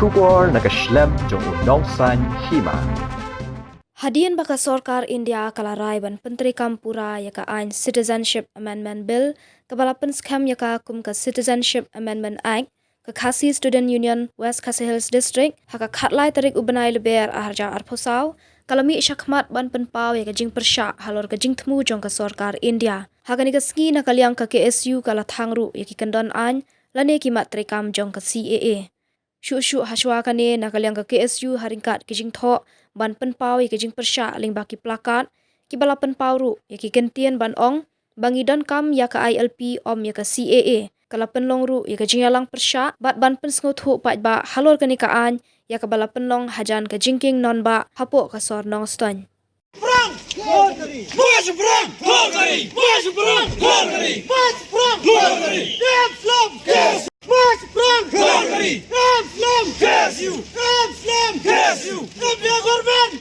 Shubor nakaslem jong unongsan hima. Hadian baka Sorkar India kalarai ban Penteri Kampura yaka ain Citizenship Amendment Bill kabalapan skam yaka kum ka Citizenship Amendment Act ka Khasi Student Union West Khasi Hills District haka khatlai tarik ubanai leber aharja arposau kalami syakmat ban penpau yaka jing persya halor ka jing temu jong ka Sorkar India haka ni ka ski na kaliang ka KSU kala thangru yaki kendon ain lane ki mat trekam jong ka CAA Shu haswa kane nakaliang ka KSU haringkat kijing tho ban penpau ye kijing persya ling baki plakat ki bala penpau ru ye ki gentian ban ong bangi don kam ya ka ILP om ya ka CAA kala penlong ru ye kijing yalang persya bat ban pensngot hu pat ba halor kani ka an ya ka bala penlong hajan ka jingking non ba hapo ka sor nong ston Perang! March perang! March perang! March perang! Islam! March perang! Islam! Islam! India government!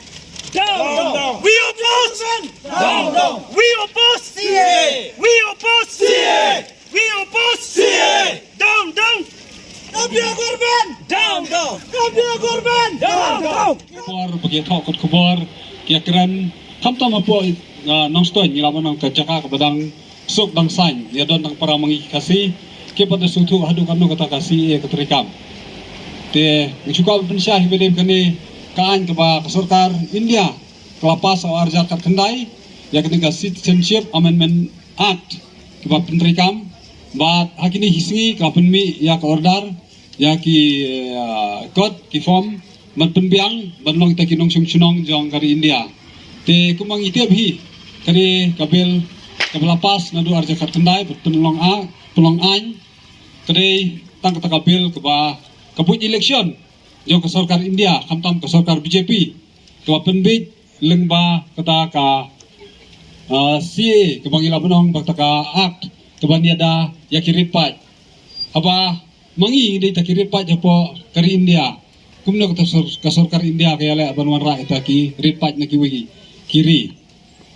Down! We oppose! Down! We oppose! CA! We oppose! CA! We oppose! CA! Down! India government! Down! India government! Down! Kubor bagi thok kubor kiakran kamtam apo nongstoy nilaman ng kajaka kabadang sok dang sign ya don dang para mangi kasi ke pada sutu hadu kanu kata kasi keterikam te suka pensya hibedem kani kaan keba Sorkar India kelapas arja kat kendai ya ketika Citizenship Amendment Act keba penterikam bat hakini hisngi kapen mi ya ke order ya ki code ki form man penbiang ban long ta kinong sunong jong kari India te kumang ite bhi kari kabel kabelapas nadu arja kat kendai penlong an kare tang kata kabel keba kabut election jong ke Sorkar India kamtam ke Sorkar BJP keba penbit lengba kata ka CA kebangila benong bakta ka act keba niada yakirit pat apa mangi dei takirit pat japo kari India kumno ka Sorkar India kaya le banwan ra ita ki ripat na kiwi kiri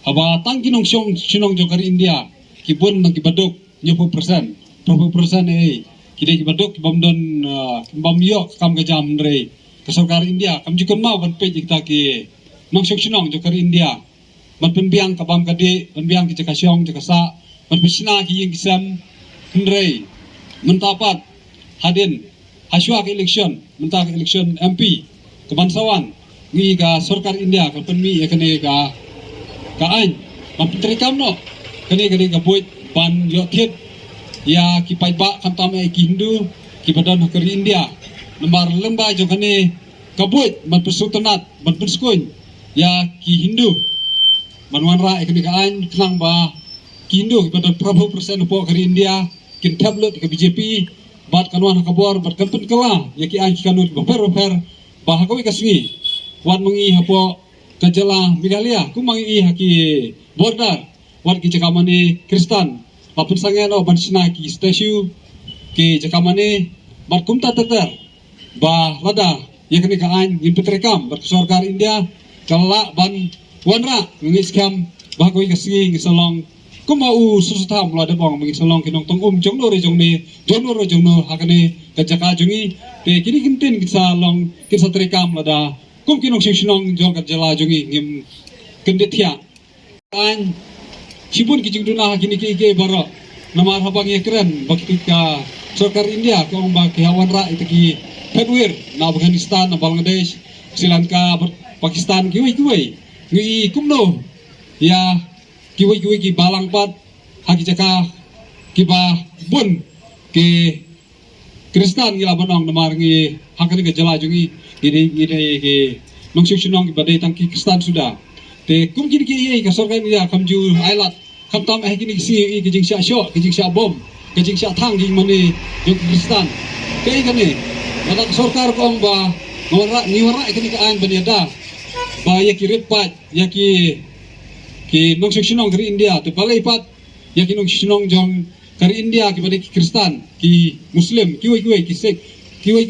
aba tang kinong sinong jong kari India kibun nang kibadok 20% 20% kidai kibadok kibamdon kibamyo kam gajam re ka Sorkar India kam jukon mau ban pe kita ki nong sinong jong kari India ban penbiang kabam kade penbiang ki jakasyong jakasa ban pisna ki ying kisam hndrei mentapat hadin haswa ke election mentah ke election MP kebansawan ngi ka Sorkar India ka penmi ya kene ka ain ban penterikam no kene ka buit ban yo thet ya ki pai ba kantam ki Hindu ki badan kari India lembar lemba jo kene ka buit ban persultanat ban perskun ya ki Hindu ban wanra kene ka ain kenang ba ki Hindu ki badan Prabowo persen po kari India kin tablet ke BJP bat kanuan kabor bat kampen kala yaki an kanun baper bahakawi kasngi wan mengi hapo kajala Meghalaya kumangi haki border wan ki jakamane Kristan lapun sangen o ban sina ki statue ki jakamane bat kumta teter ba lada yakni ka an yin petrekam bat Sorkar India kala ban wanra ngi skam bahakawi kasngi ngisalong kumau susutam lada bong mengi salong kinong tong jong no re jong ne jong no hakane kajaka jungi te kini kintin kita long kita terekam lada kum kinong sinong jong kajala jungi ngim kendetia an sibun kijing duna hakini ke baro namar habang ekren bakti ka Sorkar India kong ba kihawan ra itaki Fedwir na Afghanistan na Bangladesh Sri Lanka Pakistan kiwi ngi kumno ya kiwi ki balang pat haki jaka kiba bun ke Kristan ngila banong namar ngi hakani ke jala jungi ide ke nongsi sunong badai tangki Kristan sudah te kum kini ki ka Sorkar India kamju ailat kamtam kini si ki jing sya bom ki jing sya thang jing mani jong Kristan kai kani badak Sorkar kong ba ngora niwara kini ka an baniada ba yakirit pat yaki ki nong sinong kari India te balai pat ya ki nong sinong jong kari India ki pada ki Kristan ki Muslim kiwi ki Sikh kiwi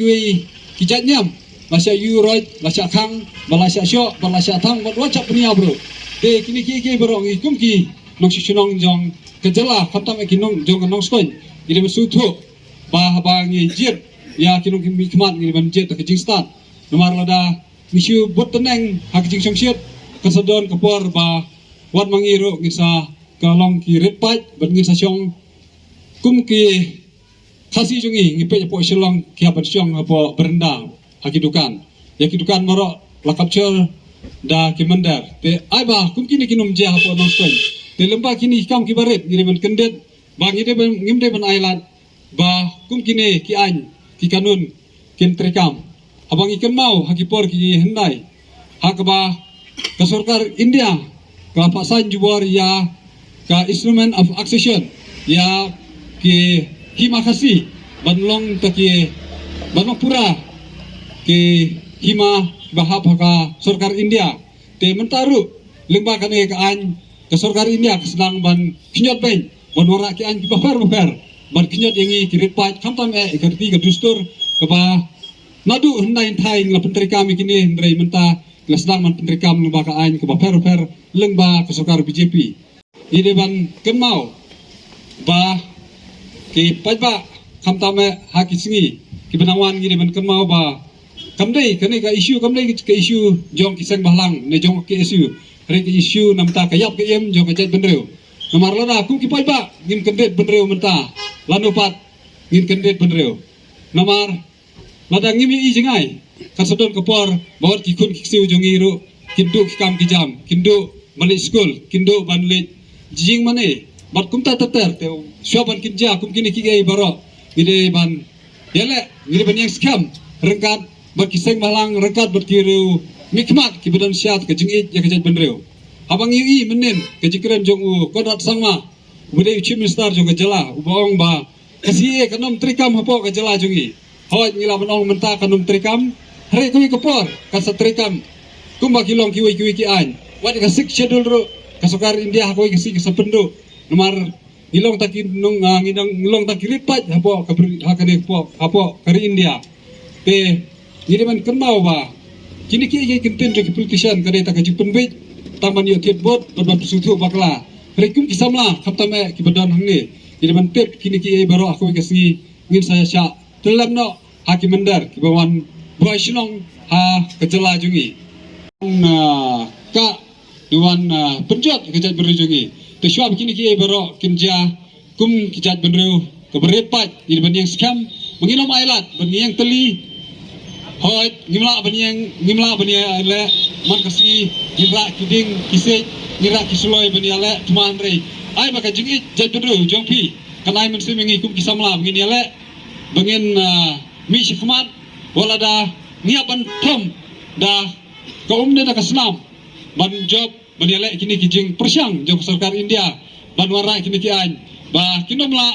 ki Jatnyam lasya yuroid lasya khang balasya syok balasya thang bat wacap punya bro te kini ki bro ngi kum ki nong sinong jong kejala khatam ki nong jong nong skoin ide mesutu ba ngi jit ya kinong hikmat ni ban jet ke jing start nomor lada isu bot teneng hak jing songsiat kasadon kapor ba wat mangiru ngisa kalong ki red pipe ban ngisa syong kum ki khasi jungi ngipe po syong ki aban syong apo berendang hakidukan ya kidukan maro lakap cer da kimandar te ai ba kum kini kinum je apo nonstoy te lemba kini kam ki baret ngire ban kendet ba ngimde ban ailat ba kum kini ki an ki kanun kin trekam abang ikan mau hakipor ki hendai hakba ka sarkar India ka pasan jubor ya ka instrument of accession ya ki hima khasi banlong taki banok pura ki hima bahap ka sarkar India te mentaru lemba kane ka an ka sarkar India kesedang ban kinyot ben ban ora ki an ki bafer ban kinyot yangi kirit pat kamtam ikarti ka dustur ka ba nadu hendai thai la penteri kami kini hendai menta kesedang man penteri kam lemba ka an ka bafer lengba ka sarkar BJP ide ban kenmau ba ki pajba kamtame haki singi ki benangwan gini ban kenmau ba kamdei kane ka isu jong kiseng bahlang ne jong ke isu re ke isu namta kayap ke em jong kajat benreu nomar lada ku ki pajba ngin kendet benreu menta lanupat ngin kendet benreu nomar lada ngimi i jengai kasadon kapor bawat ki kun kiksiu jong iru kindu ki kam ki jam kindu balik school kindu banlik jing mane bat kumta teter te syaban kinja kum kini ki baro gide ban yale gide ban yang scam rengkat berkiseng malang rengkat berkiru mikmat ki badan syat ke jingit ya kejat benreu abang i menen ke jikren jong u kodat sangma bude chief minister jong kejala ubong ba kasi kanom trikam hapo kejala jongi hoy ngila banong menta kanom trikam hari kuwi kepor kasa trikam kumba kilong kiwi ki an wat ka sik schedule ro kasukar India ko kasi sapendo nomor ngilong takin nung ngilong takirit pat hapo hakane po hapo kari India te ngiri man kenmau ba kini ki kenten ke politician kade ta kaji penbet taman yo tiet bot babab sutu bakla rekum kisamla kaptame ki badan hangne ngiri man pep kini ki baro aku kasi ngin saya sya telam no hakim mendar ki bawan buai sinong ha kejela jungi ka duan penjat kejat berjungi te syab kini ki baro kinja kum kijat benreu ke berepat ngiri ban yang scam menginom ailat ban yang teli hoy ngimla bani ale man kasi ngimla kiding kisej ngira kisuloi bani ale tuman rei ai maka jingit jadru jongpi kanai men semengi kum kisamla bangin ale bangin mi shikmat wala da ngiaban tom da kaumne da kasnam ban job bani ale kini kijing persyang jong sarkar India ban wara kini ki an ba kinomla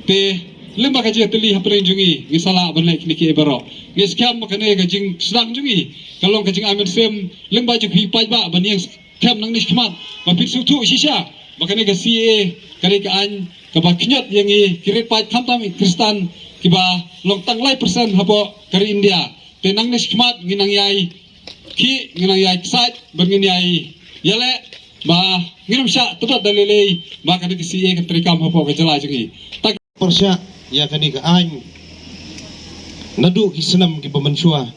te lemba kaji teli hapren jungi ngisala banai kini ki baro ngiskam makane kajing sedang jungi kalong kajing amen sem lemba ju hi pajba bani yang kam nang nishmat ba pitsu tu shisha makane ka CA kare ka an ka ba knyot yang i kirit paj khamtam kristan kiba long tang lai persen hapo kari India te nang nishmat nginang yai ki nginang yai site bangin yai yale ba nginam sha tetat dalilei ba kane ka CA ka trikam hapo ka jala jungi tak persya ya kani ka an nadu kisenam ki pemansua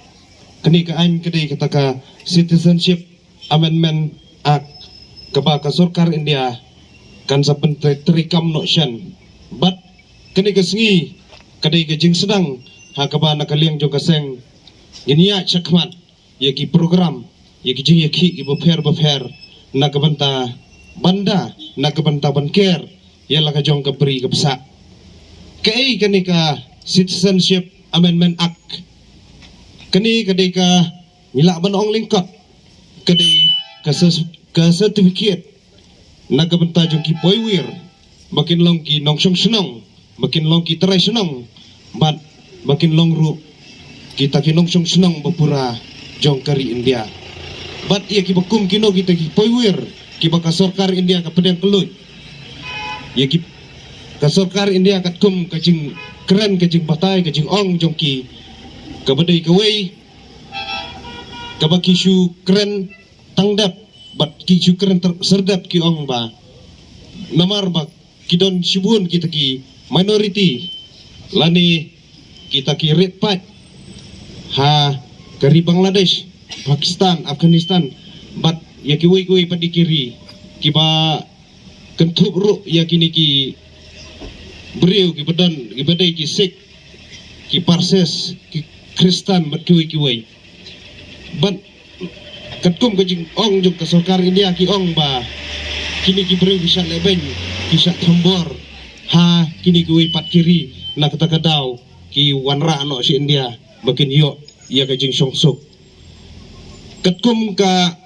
kani ka an kedai kataka Citizenship Amendment Act kaba ka sarkar India kan sa trikam no syan but kani ka singi kadai ka jing sedang ha kaba nakaliang jo kaseng ginia chakmat ya ki program ya ki jing ya ki befer nakabanta banda nakabanta banker ya la ka jong ka beri ka besa kai kani ka Citizenship Amendment Act kani kadai ka nila banong lingkot kadai ka certificate nagabanta jong ki poiwir makin long ki nongsong senong makin long ki terai senong bat makin long ru kita ki nongsong senong bapura jong kari India bat ia ki bakum kino kita ki poiwir ki baka sarkar India ka pedang kelut ia ki ka sarkar India kat kum kajing keren kajing batai kajing ong jongki ka badai ka wei ka baki shu keren tangdap bat ki shu keren serdap ki ong ba namar ba kidon shibun kita ki minority lani kita kirit pat ha kari Bangladesh, Pakistan, Afghanistan, bat ya kiwi pada kiri kiba kentup ru ya kini ki beriu ki badan ki badai ki Sikh ki Parses ki Kristen bat kiwi bat katkum ke jing ong jung ke Sarkar India ki ong ba kini ki beriu kisah leben kisah tambor ha kini kiwi pat kiri nak kata kadau ki wanra no si India bakin yo ya ke jing songsuk katkum ka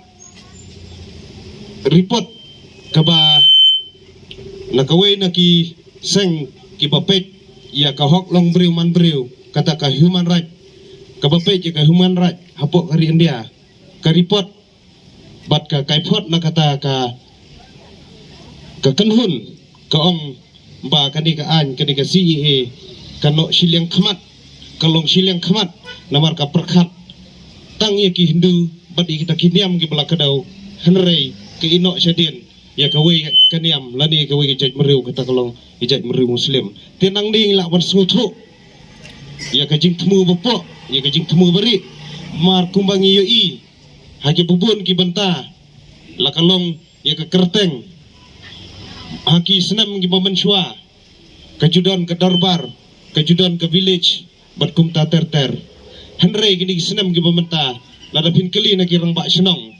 report kaba nakaway na ki seng ki bapet ya ka hok long beriu man beriu kata ka human right ka bapet ya ka human right hapok kari India ka report bat ka kaipot na kata ka kanhun ka ong ba kani ka an kani ka CEA kano siliang khamat kalong siliang khamat namar ka perkhat tang ya ki Hindu bat kita kiniam ki bala kadau hanrei ke ino syadin ya kawai kaniam lani kawai ke meriu kata kalong ijat meriu Muslim tenang ding lawan sutu ya kajing temu bapok ya kajing temu beri mar kumbangi yoi haki bubun ki benta la kalong ya ke kerteng haki senam ki pamensyua kajudon ke darbar kajudon ke village bat kumta ter hanrei kini senam ki pementa lada pinkeli na kirang bak senong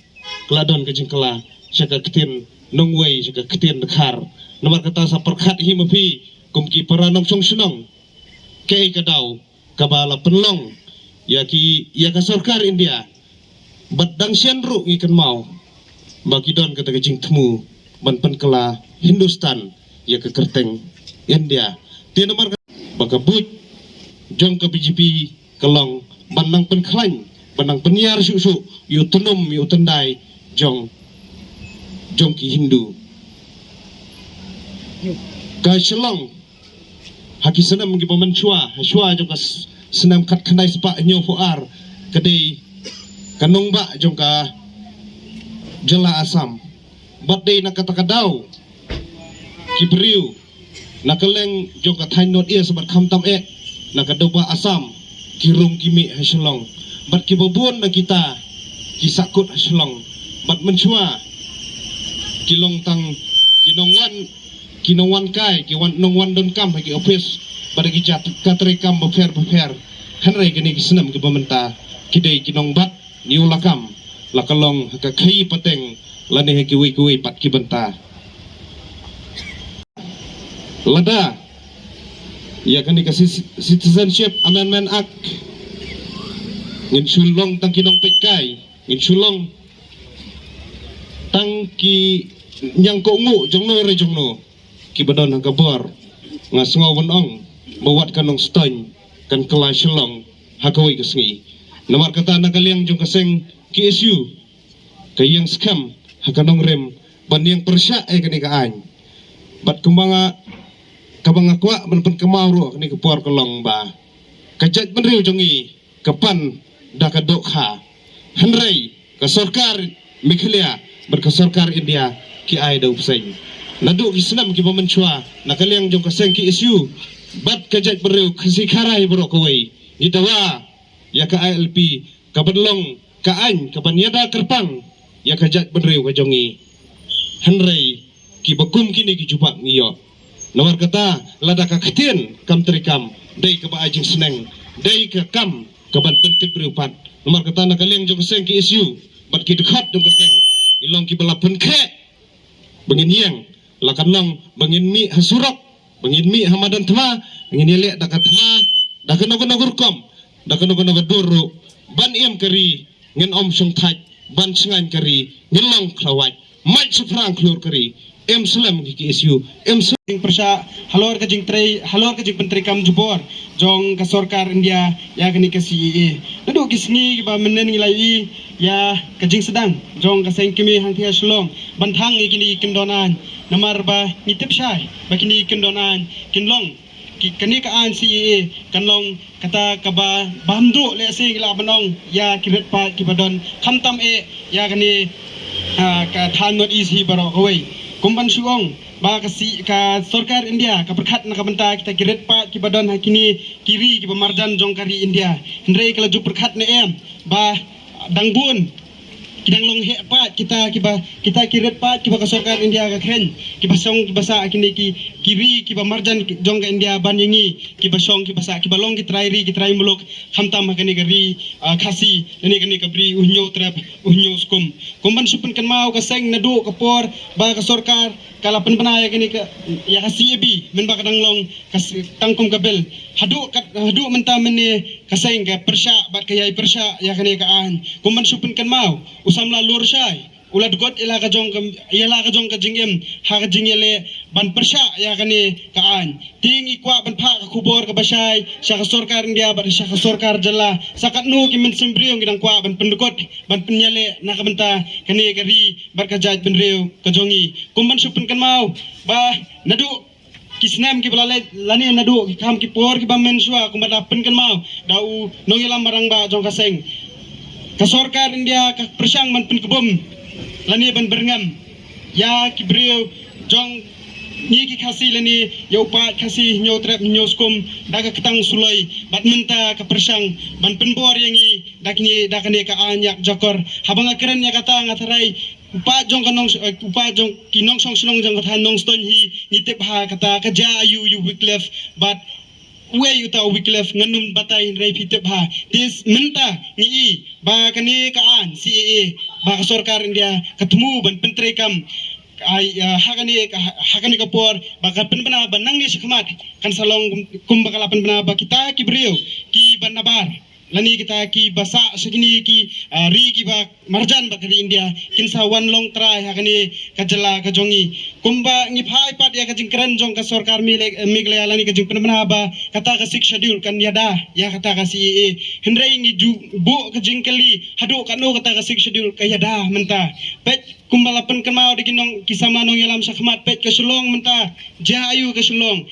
keladon kajing kela syaka ketin nongwei syaka ketin dekhar nomor kata sa perkhat hi mapi kumki para nong song senong kei kadau kabala penlong ya ka Sarkar India badang sian ru ngikan mau bagi don kata kajing temu ban penkela Hindustan ya ke kerteng India dia nomor baka buj jong ke BJP kelong banang penkelain banang penyiar susu yu tenum yu tendai jong ki Hindu ka Shalong haki senam gi pamenchua hasua jong ka senam kat khandai sepak nyo fuar kadai kanong ba jong ka jela Asam batdei nak kata kadau ki beriu nakaleng jong ka Thai North East bat khamtam nak kadoba Asam kirung kimi hasilong bat ki babun na kita ki sakut hasilong bat menchua kilong tang kinongwan kai ki wan nongwan don kam ki office pada ki jat katrekam befer hanrai kini ki senam ki pementa kidai kinong bat niulakam lakalong ka khai pateng lani ki wi pat ki benta lada ya kani ka Citizenship Amendment Act ngin sulong tang kinong pekai ngin sulong tang ki nyang ko ngu jongno re jongno ki badon ang kabor nga sngawan ong bawat kanong stony kan kelai selong hakawai kesngi namar kata nakaliang jong kaseng ki SU kayang scam hakanong rem baniang persya kani kaan bat kumbanga kabanga kwa ban kemawro kani kepor kelong ba kajat menriu jongi kapan dakadok ha hanrei ka Sarkar Meghalaya berka Sarkar India ki ai dau pseng nadu Islam ki pamenchua nakaliang jong kaseng ki SU bat kajat beriu kasi karai bro kawai gitawa ya ka ILP ka badlong ka an ka banyada kerpang ya kajat beriu ka jongi hanrei ki bakum kini ki jupak ngiyo nawar kata lada ka ketin kam trikam dai ka ba ajing seneng dai ka kam ka ban pentip beriu pat nawar kata nakaliang jong kaseng ki SU bat ki dekat jong kaseng ilong ki balapan ke bengin yang lakan long bengin mi hasurok bengin mi hamadan tma ngin elek dakat tma dakan nogo kom dakan nogo duru ban iem kari ngin om sung thaj ban sengan kari ngin long klawaj mai sufrang klur kari em selam ki SU em jing persya halor ka jing pentri kam jubor jong ka Sarkar India ya kini ka CEA nadu kisni ba menen ngilai ya ka jing sedang jong ka seng kimi hang thia slong bantang kini kindonan namar ba ngitip syai ba kini kindonan kinlong kini ka an CEA kanlong kata ka ba bamdu le sing la banong ya kiret pa kibadon khamtam ya kini ka Than North East hi baro kawai kumban suong ba kasi ka Sarkar India ka berkat na kabenta kita kiret pa ki badan hakini kiri ki marjan jong kari India hendrei kala ju berkat na ba dangbun kidang long he pa kita kiret pa ki ka Sarkar India ka khen ki basong ki basa kini ki kiri ki marjan jong ka India ban yangi ki basong ki basa ki balong ki trai muluk khamtam hakani gari khasi ni ka bri unyo trap unyo skum kumban supen kan mau ka seng nadu ka por ba ka Sarkar kala penaya kini ka ya kasi ebi men ba kadang long tangkum kabel hadu menta mene kaseng ka persya bat kayai persya ya kani ka an kumban supen kan mau usam la lur syai ulat got ila ka jong ka jingem ha ka jingele ban persya ya kani ka an ting ikwa ban pha ka kubor ka basai sya ka Sarkar India bat sya ka Sarkar jalla sakat nu ki men sembriong gidang kwa ban pendukot ban penyale na ka benta kani kari bat ka jaj ben reu ka jongi kumban supen kan mau ba nadu kisnam ki balale lani nadu kam ki por ki ba mensua kumban apen kan mau dau nongilam marang ba jong ka seng ka Sarkar India ka persyang man pen kebom lani ban berngam ya ki breu jong ni ki kasi lani yo pa kasi nyo trap nyo skum daga ketang sulai bat menta ka persyang ban pen bor yangi dakani ka anyak jokor habang akren ya kata ngatarai upa jong kanong upa jong kinong song sunong jong kathan nong ston hi nitip ha kata ka ja you Wycliffe but way uta Wycliffe nganum batay ray pitip ha this menta ni ba kani ka an CAA ba ka Sarkar India ketemu ban pentri kam ay hakani ka por ba ka penbana ba nang ni sakmat kan salong kum bakala penbana ba kita ki brio ki banabar lani kita ki basa segini ki ri ki ba marjan ba kari India kinsa one long try hakani kajala kajongi kumba ngi phai pat ya kajing keren jong ka Sarkar migle lani kajing penbana ba kata ka 6 schedule kan yada ya kata ka CAA hendrai ngi ju bu kajing kali hadu kanu kata ka 6 schedule ka yada menta pet kumbalapan kan mau dikinong kisama nong yalam sakmat pet ka sulong menta jayu ka sulong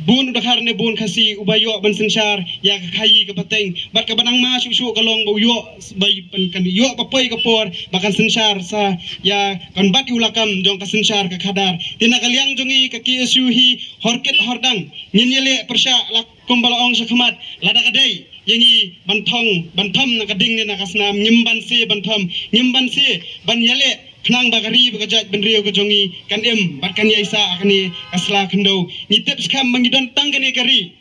bun dakar ne bun kasi ubayo ban sensar ya kayi ka pateng bat ka banang ma susu kalong uyo bay kan yo papoy ka por bakan sensar sa ya kan bat ulakam jong ka sensar ka kadar tinakaliang jongi ka kisuhi horket hordang nyinyele persya lak kumbalaong sakmat lada kadai yangi banthom na kading ni nakasnam nyimban se ban yale knang bagari bagajat benrio ke jongi kan bat kan yaisa akani asla khendo ni tips kam mangidon tangani kari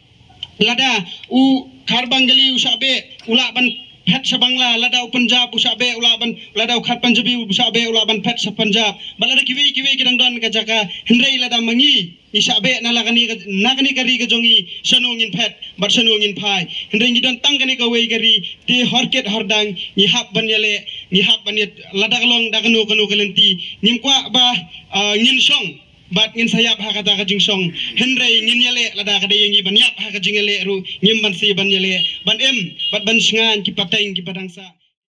lada u karbanggali usabe ula ban pet sabangla lada u Punjab usabe ula ban lada u khat Punjabi usabe ula ban pet sa Punjab balada kiwi kidang don ka jaka hendrei lada mangi isabe nakani kari ka jongi sanungin pet bat sanungin pai hendrei ngidon tangani ka wei kari ti horket hordang ni hap ban yale lada kalong dakanu kalenti nimkwa ba ngin song bat ngin sayap ha kata ka jingsong hendrei ngin yale lada ka dayengi ban yap ha ka jingale ru ngim ban si ban yale ban bat ban singan ki pateng ki padangsa